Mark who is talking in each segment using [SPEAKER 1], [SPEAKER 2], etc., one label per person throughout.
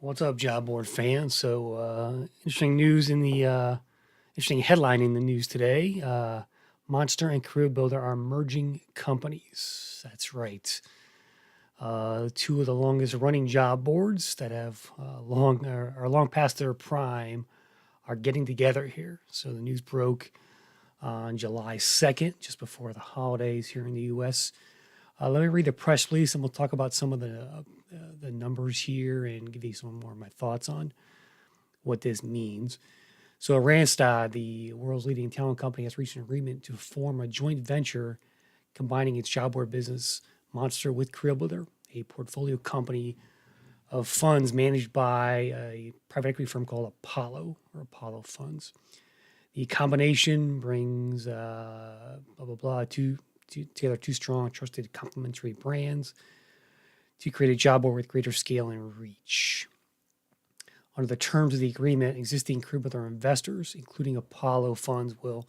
[SPEAKER 1] What's up, job board fans? Interesting news in the interesting headline in the news today. Monster and CareerBuilder are merging companies. That's right. Two of the longest running job boards that have are long past their prime are getting together here. So the news broke on July 2nd, just before the holidays here in the U.S. Let me read the press release, and we'll talk about some of the numbers here and give you some more of my thoughts on what this means. So, Randstad, the world's leading talent company, has reached an agreement to form a joint venture combining its job board business Monster with CareerBuilder, a portfolio company of funds managed by a private equity firm called Apollo Funds. The combination brings blah blah blah together two strong, trusted, complementary brands to create a job board with greater scale and reach. Under the terms of the agreement, existing CareerBuilder investors, including Apollo funds, will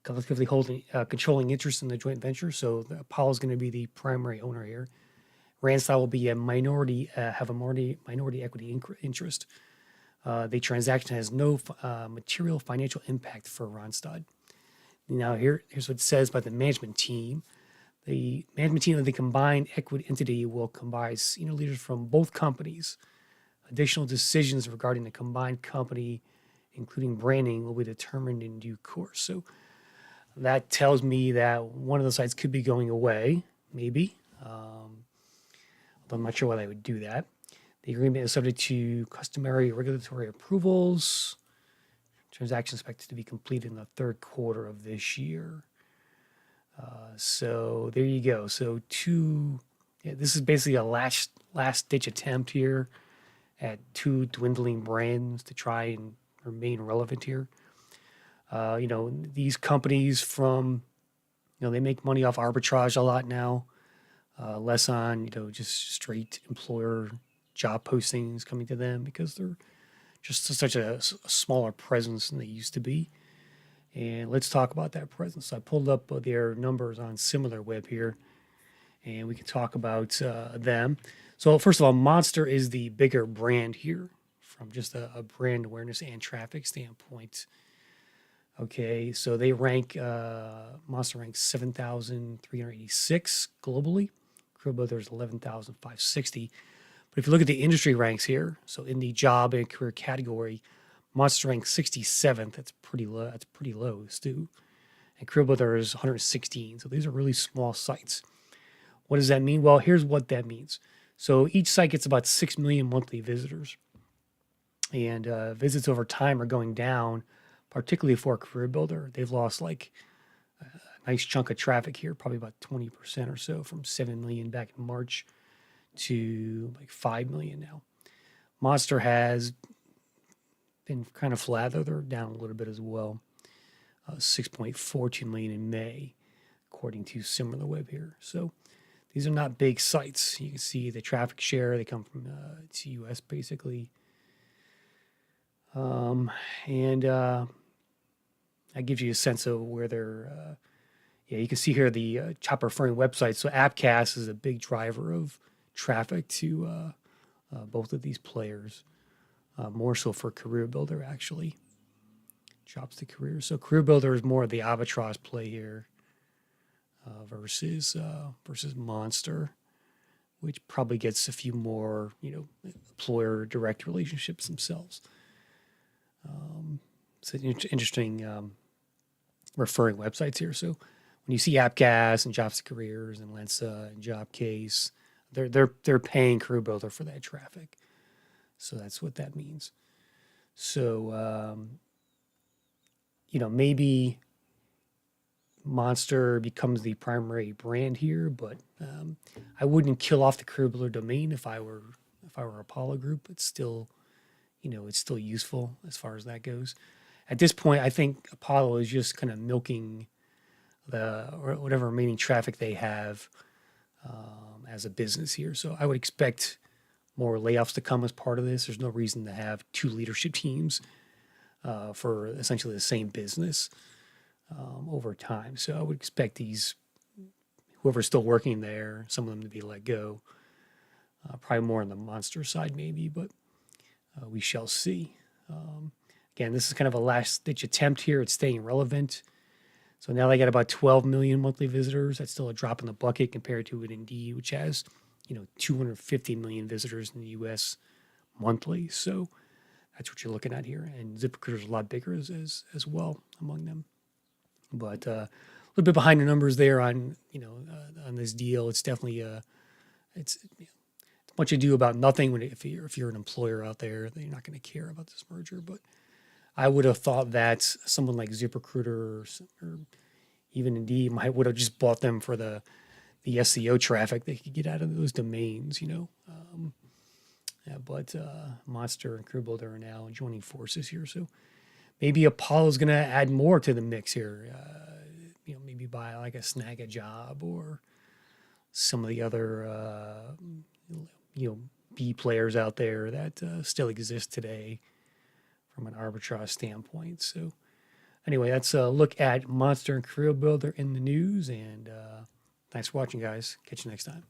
[SPEAKER 1] collectively hold controlling interest in the joint venture. So Apollo is going to be the primary owner here. Randstad will be a have a minority equity interest. The transaction has no material financial impact for Randstad. Now, here's what it says about the management team. The management team of the combined equity entity will combine senior leaders from both companies. Additional decisions regarding the combined company, including branding, will be determined in due course. So that tells me that one of the sites could be going away, maybe. Although I'm not sure why they would do that. The agreement is subject to customary regulatory approvals. Transaction expected to be completed in the third quarter of this year. So there you go. So this is basically a last ditch attempt here at two dwindling brands to try and remain relevant here. These companies they make money off arbitrage a lot now, less on, just straight employer job postings coming to them because they're just such a smaller presence than they used to be. And let's talk about that presence. So I pulled up their numbers on SimilarWeb here, and we can talk about them. So first of all, Monster is the bigger brand here from just a brand awareness and traffic standpoint. Okay, so they Monster ranks 7,386 globally. CareerBuilder is 11,560. But if you look at the industry ranks here, so in the job and career category, Monster ranks 67th. That's pretty low. That's pretty low, Stu. And CareerBuilder is 116. So these are really small sites. What does that mean? Well, here's what that means. So each site gets about 6 million monthly visitors. And visits over time are going down, particularly for CareerBuilder. They've lost like a nice chunk of traffic here, probably about 20% or so, from 7 million back in March to like 5 million now. Monster has been kind of flat, though they're down a little bit as well. 6.42 million in May, according to SimilarWeb here. So these are not big sites. You can see the traffic share. They come from it's US basically. And that gives you a sense of where they're. You can see here the top referring websites. So Appcast is a big driver of traffic to both of these players. More so for CareerBuilder, actually. Jobs to career. So CareerBuilder is more of the arbitrage play here versus Monster, which probably gets a few more, employer direct relationships themselves. It's an interesting referring websites here. So when you see Appcast and Jobs to Careers and Lensa and Jobcase, they're paying CareerBuilder for that traffic. So that's what that means. So, maybe Monster becomes the primary brand here, but I wouldn't kill off the CareerBuilder domain if I were Apollo Group. It's still, it's still useful as far as that goes. At this point, I think Apollo is just kind of milking whatever remaining traffic they have as a business here. So I would expect more layoffs to come as part of this. There's no reason to have two leadership teams for essentially the same business over time. So I would expect whoever's still working there, some of them to be let go. Probably more on the Monster side maybe, but we shall see. Again, this is kind of a last-ditch attempt here at staying relevant. So now they got about 12 million monthly visitors. That's still a drop in the bucket compared to an Indeed, which has 250 million visitors in the U.S. monthly. So that's what you're looking at here. And ZipRecruiter is a lot bigger as well among them. But a little bit behind the numbers there on on this deal. It's definitely it's much ado about nothing. If you're an employer out there, you're not going to care about this merger. But I would have thought that someone like ZipRecruiter or even Indeed would have just bought them for the SEO traffic they could get out of those domains, but Monster and CareerBuilder are now joining forces here. So maybe Apollo's going to add more to the mix here. Maybe buy like a Snag a Job or some of the other, B players out there that still exist today from an arbitrage standpoint. So anyway, that's a look at Monster and CareerBuilder in the news. And thanks for watching, guys. Catch you next time.